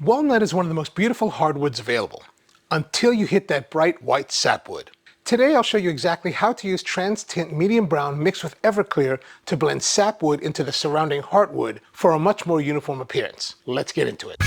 Walnut is one of the most beautiful hardwoods available, until you hit that bright white sapwood. Today I'll show you exactly how to use TransTint medium brown mixed with Everclear to blend sapwood into the surrounding heartwood for a much more uniform appearance. Let's get into it.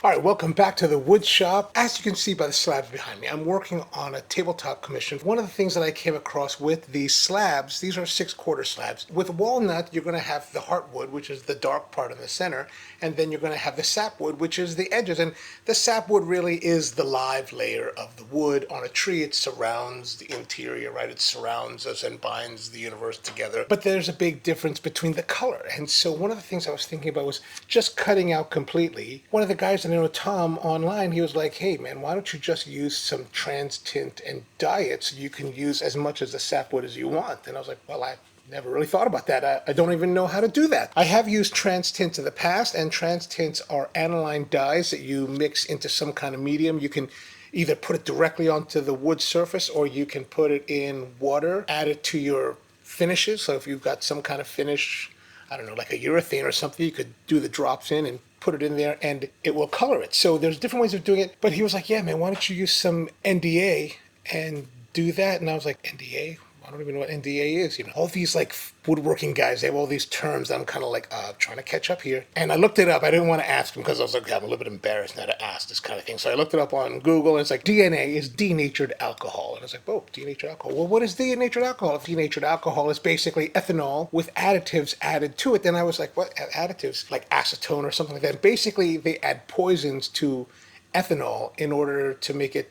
Alright, welcome back to the wood shop. As you can see by the slabs behind me, I'm working on a tabletop commission. One of the things that I came across with these slabs, these are 6/4 slabs. With walnut, you're going to have the heartwood, which is the dark part in the center, and then you're going to have the sapwood, which is the edges. And the sapwood really is the live layer of the wood on a tree. It surrounds the interior, right? It surrounds us and binds the universe together. But there's a big difference between the color. And so one of the things I was thinking about was just cutting out completely. One of the guys that I know, Tom, online, he was like, hey man, why don't you just use some TransTint and dye it so you can use as much as the sapwood as you want? And I was like, well, I never really thought about that. I don't even know how to do that. I have used TransTints in the past, and TransTints are aniline dyes that you mix into some kind of medium. You can either put it directly onto the wood surface, or you can put it in water, add it to your finishes. So if you've got some kind of finish, I don't know, like a urethane or something, you could do the drops in and put it in there and it will color it. So there's different ways of doing it. But he was like, yeah, man, why don't you use some NDA and do that? And I was like, NDA? I don't even know what NDA is. You know, all these like woodworking guys, they have all these terms that I'm kind of like trying to catch up here. And I looked it up. I didn't want to ask him because I was like, I'm a little bit embarrassed now to ask this kind of thing. So I looked it up on Google, and it's like DNA is denatured alcohol. And I was like, oh, denatured alcohol. Well, what is denatured alcohol? Denatured alcohol is basically ethanol with additives added to it. Then I was like, what additives? Like acetone or something like that. Basically, they add poisons to ethanol in order to make it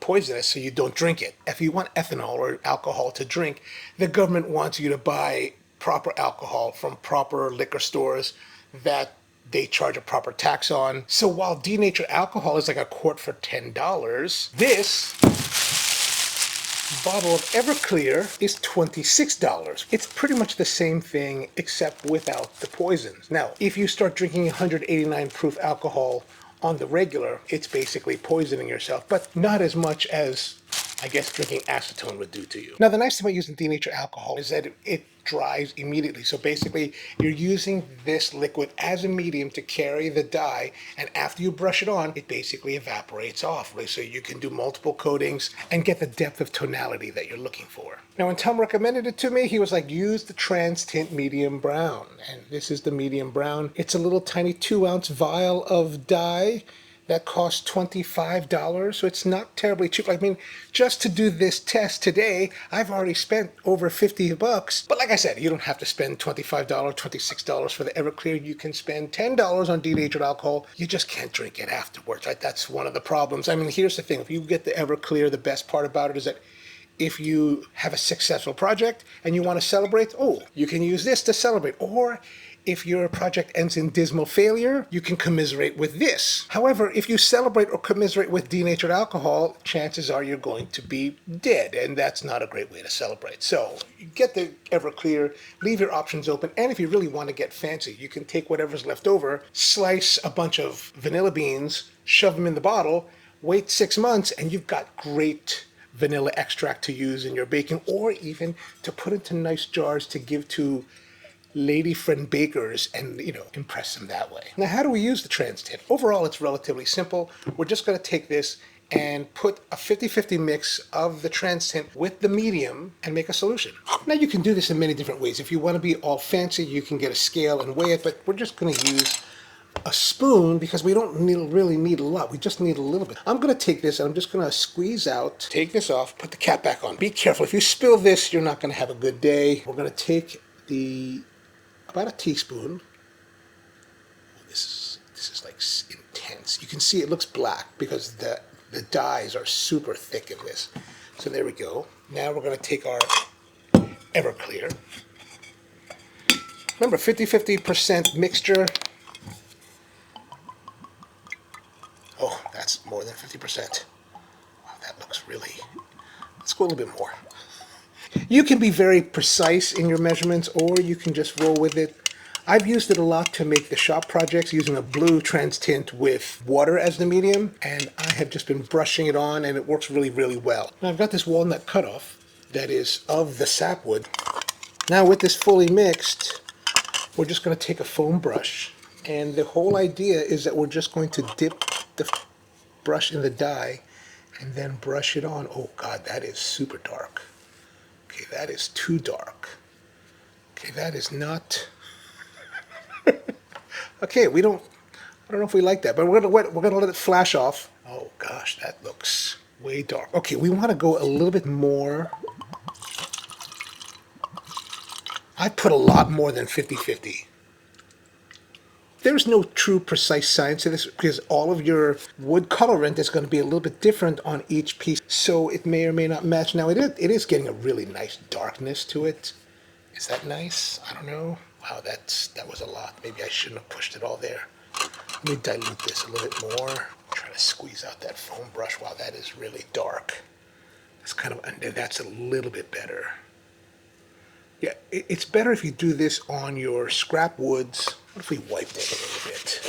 poisonous so you don't drink it. If you want ethanol or alcohol to drink, the government wants you to buy proper alcohol from proper liquor stores that they charge a proper tax on. So while denatured alcohol is like a quart for $10, this bottle of Everclear is $26. It's pretty much the same thing except without the poisons. Now, if you start drinking 189 proof alcohol on the regular, it's basically poisoning yourself, but not as much as, I guess, drinking acetone would do to you. Now, the nice thing about using denatured alcohol is that it dries immediately. So basically, you're using this liquid as a medium to carry the dye, and after you brush it on, it basically evaporates off. So you can do multiple coatings and get the depth of tonality that you're looking for. Now, when Tom recommended it to me, he was like, use the TransTint medium brown. And this is the medium brown. It's a little tiny 2-ounce vial of dye that costs $25, so it's not terribly cheap. I mean, just to do this test today, I've already spent over $50. But like I said, you don't have to spend $25, $26 for the Everclear. You can spend $10 on denatured alcohol. You just can't drink it afterwards, right? That's one of the problems. I mean, here's the thing. If you get the Everclear, the best part about it is that if you have a successful project and you want to celebrate, oh, you can use this to celebrate. Or if your project ends in dismal failure, you can commiserate with this. However, if you celebrate or commiserate with denatured alcohol, chances are you're going to be dead, and that's not a great way to celebrate. So you get the Everclear, leave your options open, and if you really want to get fancy, you can take whatever's left over, slice a bunch of vanilla beans, shove them in the bottle, wait 6 months, and you've got great vanilla extract to use in your baking, or even to put into nice jars to give to lady friend bakers and, you know, impress them that way. Now, how do we use the TransTint? Overall, it's relatively simple. We're just going to take this and put a 50-50 mix of the TransTint with the medium and make a solution. Now, you can do this in many different ways. If you want to be all fancy, you can get a scale and weigh it, but we're just going to use a spoon because we don't really need a lot. We just need a little bit. I'm going to take this and I'm just going to squeeze out, take this off, put the cap back on. Be careful. If you spill this, you're not going to have a good day. We're going to take about a teaspoon. This is like intense. You can see it looks black because the dyes are super thick in this. So there we go. Now we're going to take our Everclear. Remember, 50-50% mixture. Oh, that's more than 50%. Wow, that looks really... Let's go a little bit more. You can be very precise in your measurements, or you can just roll with it. I've used it a lot to make the shop projects using a blue TransTint with water as the medium, and I have just been brushing it on, and it works really, really well. Now I've got this walnut cutoff that is of the sapwood. Now with this fully mixed, we're just going to take a foam brush And the whole idea is that we're just going to dip the brush in the dye and then brush it on. Oh God, that is super dark. Okay, that is too dark. Okay, that is not. Okay, I don't know if we like that, but we're gonna let it flash off. Oh gosh, that looks way dark. Okay, we want to go a little bit more. I put a lot more than 50-50. There's no true precise science to this because all of your wood colorant is going to be a little bit different on each piece, so it may or may not match. Now it is getting a really nice darkness to it. Is that nice? I don't know. Wow, that was a lot. Maybe I shouldn't have pushed it all there. Let me dilute this a little bit more. Try to squeeze out that foam brush. Wow, that is really dark. That's a little bit better. Yeah, it's better if you do this on your scrap woods. What if we wiped it a little bit?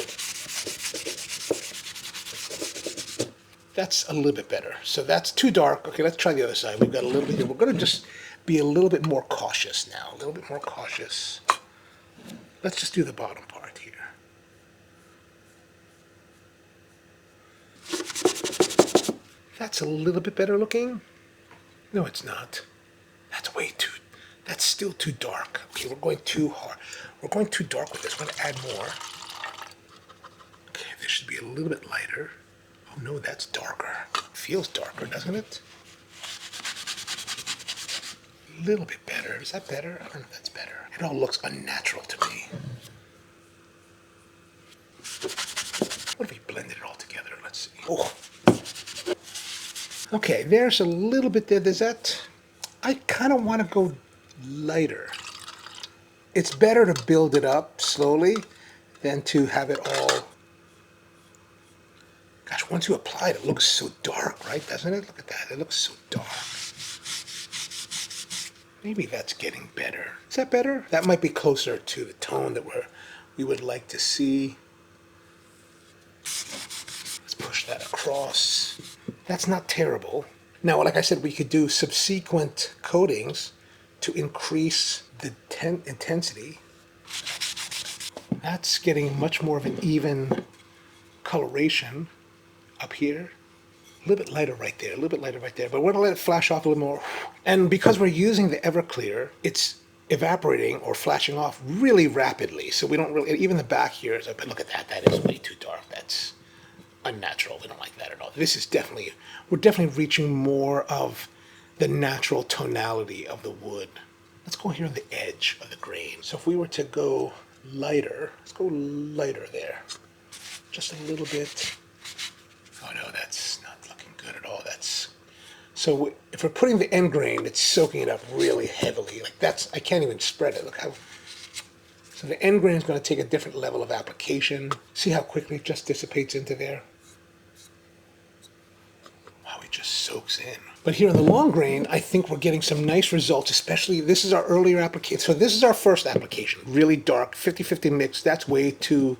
That's a little bit better. So that's too dark. Okay, let's try the other side. We've got a little bit here. We're going to just be a little bit more cautious now. A little bit more cautious. Let's just do the bottom part here. That's a little bit better looking. No, it's not. That's still too dark. Okay, we're going too hard. We're going too dark with this. We're going to add more. Okay, this should be a little bit lighter. Oh no, that's darker. It feels darker, doesn't it? A little bit better. Is that better? I don't know if that's better. It all looks unnatural to me. What if we blended it all together? Let's see. Oh. Okay, there's a little bit there. There's that. I kind of want to go lighter. It's better to build it up slowly than to have it all. Gosh, once you apply it, it looks so dark, right? Doesn't it? Look at that. It looks so dark. Maybe that's getting better. Is that better? That might be closer to the tone that we would like to see. Let's push that across. That's not terrible. Now, like I said, we could do subsequent coatings to increase the intensity. That's getting much more of an even coloration up here. A little bit lighter right there, a little bit lighter right there, but we're gonna let it flash off a little more. And because we're using the Everclear, it's evaporating or flashing off really rapidly. So we don't really, even the back here, but look at that, that is way too dark. That's unnatural. We don't like that at all. This is definitely, we're definitely reaching more of the natural tonality of the wood. Let's go here on the edge of the grain. So if we were to go lighter, let's go lighter there. Just a little bit. Oh no, that's not looking good at all. So if we're putting the end grain, it's soaking it up really heavily. Like I can't even spread it. Look how. So the end grain is going to take a different level of application. See how quickly it just dissipates into there? Wow, it just soaks in. But here on the long grain, I think we're getting some nice results, especially this is our earlier application. So this is our first application, really dark, 50-50 mix. That's way too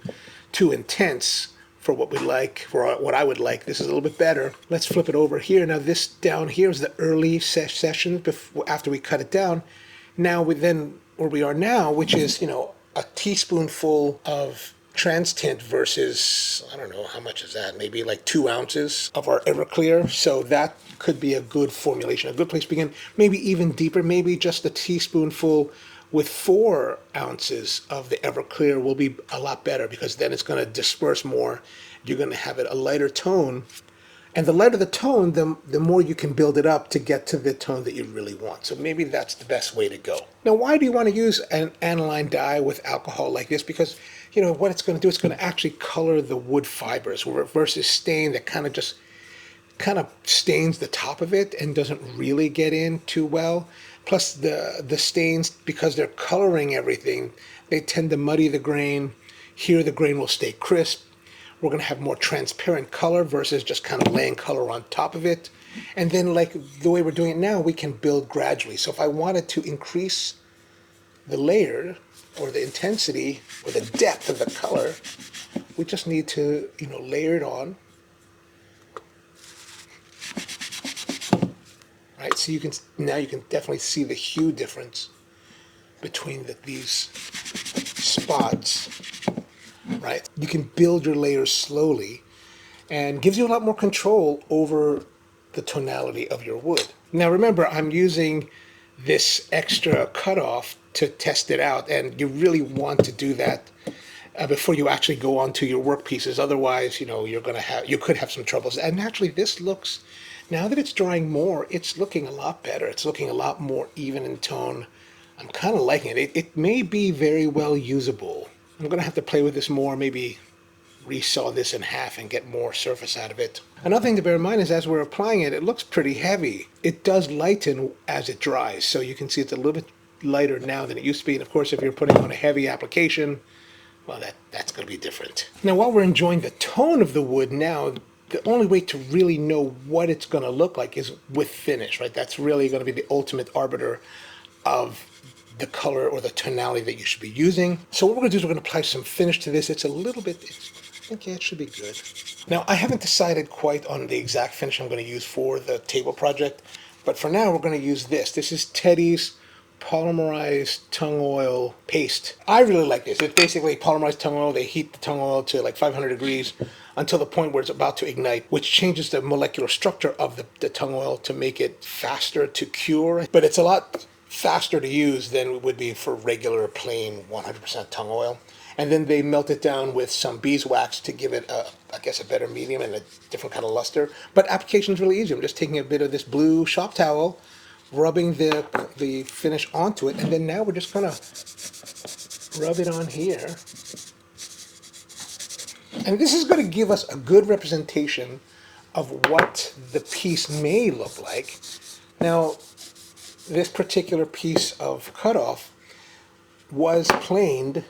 intense for what we like, for what I would like. This is a little bit better. Let's flip it over here. Now this down here is the early session after we cut it down. Now where we are now, which is, a teaspoonful of TransTint versus, I don't know, how much is that? Maybe like 2 ounces of our Everclear. So that could be a good formulation, a good place to begin. Maybe even deeper, maybe just a teaspoonful with 4 ounces of the Everclear will be a lot better, because then it's going to disperse more. You're going to have it a lighter tone. And the lighter the tone, the more you can build it up to get to the tone that you really want. So maybe that's the best way to go. Now, why do you want to use an aniline dye with alcohol like this? Because, what it's going to do, it's going to actually color the wood fibers versus stain that kind of stains the top of it and doesn't really get in too well. Plus the stains, because they're coloring everything, they tend to muddy the grain. Here the grain will stay crisp. We're going to have more transparent color versus just kind of laying color on top of it. And then, like the way we're doing it now, we can build gradually. So if I wanted to increase the layer or the intensity or the depth of the color, we just need to, layer it on. Right, so now you can definitely see the hue difference between these spots. right? You can build your layers slowly and gives you a lot more control over the tonality of your wood. Now remember, I'm using this extra cutoff to test it out, and you really want to do that before you actually go on to your work pieces. Otherwise, you could have some troubles. And actually, this looks, now that it's drying more, it's looking a lot better. It's looking a lot more even in tone. I'm kind of liking it. It may be very well usable. I'm going to have to play with this more, maybe resaw this in half and get more surface out of it. Another thing to bear in mind is as we're applying it, it looks pretty heavy. It does lighten as it dries, so you can see it's a little bit lighter now than it used to be. And of course, if you're putting on a heavy application, well, that's going to be different. Now, while we're enjoying the tone of the wood now, the only way to really know what it's going to look like is with finish, right? That's really going to be the ultimate arbiter of the color or the tonality that you should be using. So what we're going to do is we're going to apply some finish to this. It's a little bit, I think, yeah, it should be good. Now, I haven't decided quite on the exact finish I'm going to use for the table project, but for now, we're going to use this. This is Teddy's polymerized tung oil paste. I really like this. It's basically polymerized tung oil. They heat the tung oil to like 500 degrees until the point where it's about to ignite, which changes the molecular structure of the tung oil to make it faster to cure. But it's a lot faster to use than it would be for regular plain 100% tung oil. And then they melt it down with some beeswax to give it, I guess, a better medium and a different kind of luster. But application is really easy. I'm just taking a bit of this blue shop towel, rubbing the finish onto it, and then now we're just going to rub it on here. And this is going to give us a good representation of what the piece may look like. Now, this particular piece of cutoff was planed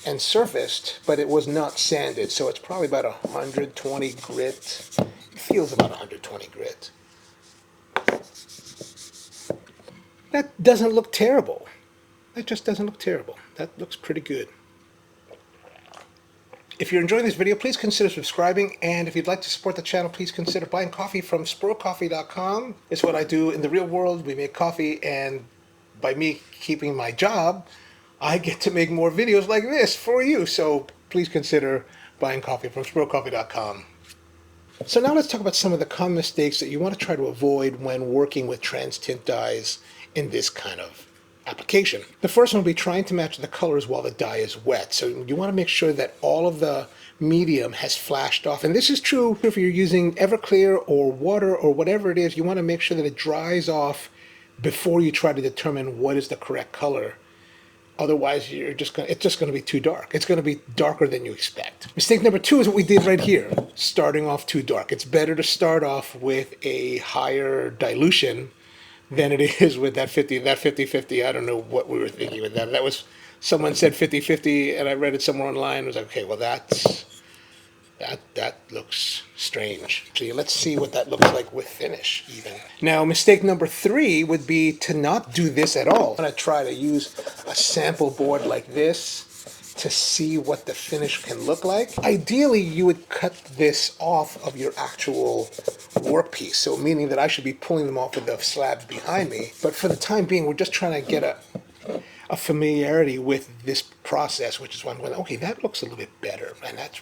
and surfaced, but it was not sanded, so it's probably about 120 grit. It feels about 120 grit. That doesn't look terrible. That just doesn't look terrible. That looks pretty good. If you're enjoying this video, please consider subscribing, and if you'd like to support the channel, please consider buying coffee from SproCoffee.com. It's what I do in the real world. We make coffee, and by me keeping my job, I get to make more videos like this for you. So please consider buying coffee from SproCoffee.com. So now let's talk about some of the common mistakes that you want to try to avoid when working with TransTint dyes in this kind of application. The first one will be trying to match the colors while the dye is wet. So you want to make sure that all of the medium has flashed off. And this is true if you're using Everclear or water or whatever it is. You want to make sure that it dries off before you try to determine what is the correct color. Otherwise, it's just going to be too dark. It's going to be darker than you expect. Mistake number 2 is what we did right here, starting off too dark. It's better to start off with a higher dilution than it is with that 50-50. I don't know what we were thinking with that. That was, someone said 50-50, and I read it somewhere online. I was like, okay, well, that looks strange. So let's see what that looks like with finish even. Now, mistake number 3 would be to not do this at all. I'm gonna try to use a sample board like this to see what the finish can look like. Ideally, you would cut this off of your actual workpiece, so meaning that I should be pulling them off of the slabs behind me. But for the time being, we're just trying to get a familiarity with this process, which is why I'm going, okay, that looks a little bit better, and that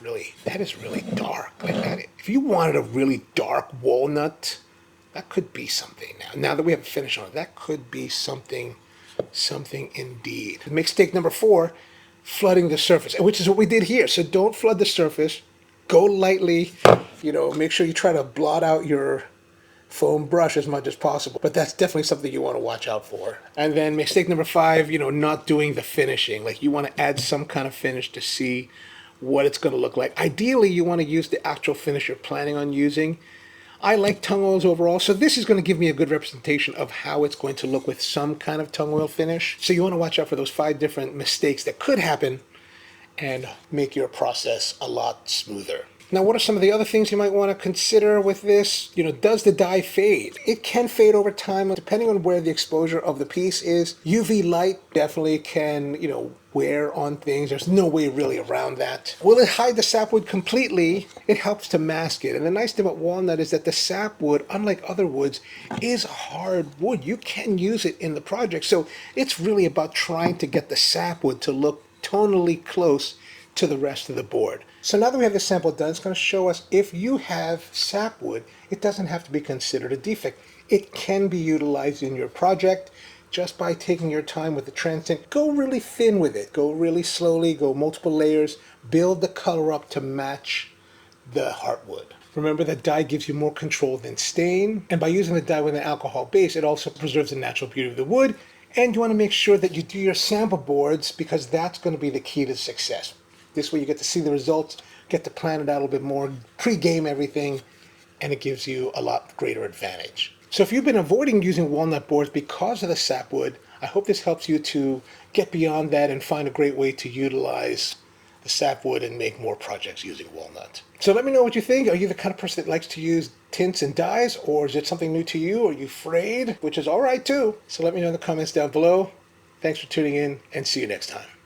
is really dark. Like that, if you wanted a really dark walnut, that could be something. Now that we have a finish on it, that could be something indeed. Mistake number 4, flooding the surface, which is what we did here. So don't flood the surface. Go lightly, make sure you try to blot out your foam brush as much as possible. But that's definitely something you want to watch out for. And then mistake number 5, not doing the finishing. Like, you want to add some kind of finish to see what it's going to look like. Ideally, you want to use the actual finish you're planning on using. I like tung oils overall, so this is going to give me a good representation of how it's going to look with some kind of tung oil finish. So you want to watch out for those 5 different mistakes that could happen and make your process a lot smoother. Now, what are some of the other things you might want to consider with this? Does the dye fade? It can fade over time, depending on where the exposure of the piece is. UV light definitely can, wear on things. There's no way really around that. Will it hide the sapwood completely? It helps to mask it. And the nice thing about walnut is that the sapwood, unlike other woods, is a hard wood. You can use it in the project. So it's really about trying to get the sapwood to look tonally close to the rest of the board. So now that we have the sample done, it's going to show us if you have sapwood, it doesn't have to be considered a defect. It can be utilized in your project just by taking your time with the TransTint. Go really thin with it. Go really slowly. Go multiple layers. Build the color up to match the heartwood. Remember that dye gives you more control than stain, and by using the dye with an alcohol base, it also preserves the natural beauty of the wood. And you want to make sure that you do your sample boards, because that's going to be the key to success. This way you get to see the results, get to plan it out a little bit more, pre-game everything, and it gives you a lot greater advantage. So if you've been avoiding using walnut boards because of the sapwood, I hope this helps you to get beyond that and find a great way to utilize the sapwood and make more projects using walnut. So let me know what you think. Are you the kind of person that likes to use tints and dyes, or is it something new to you? Are you afraid? Which is all right too. So let me know in the comments down below. Thanks for tuning in, and see you next time.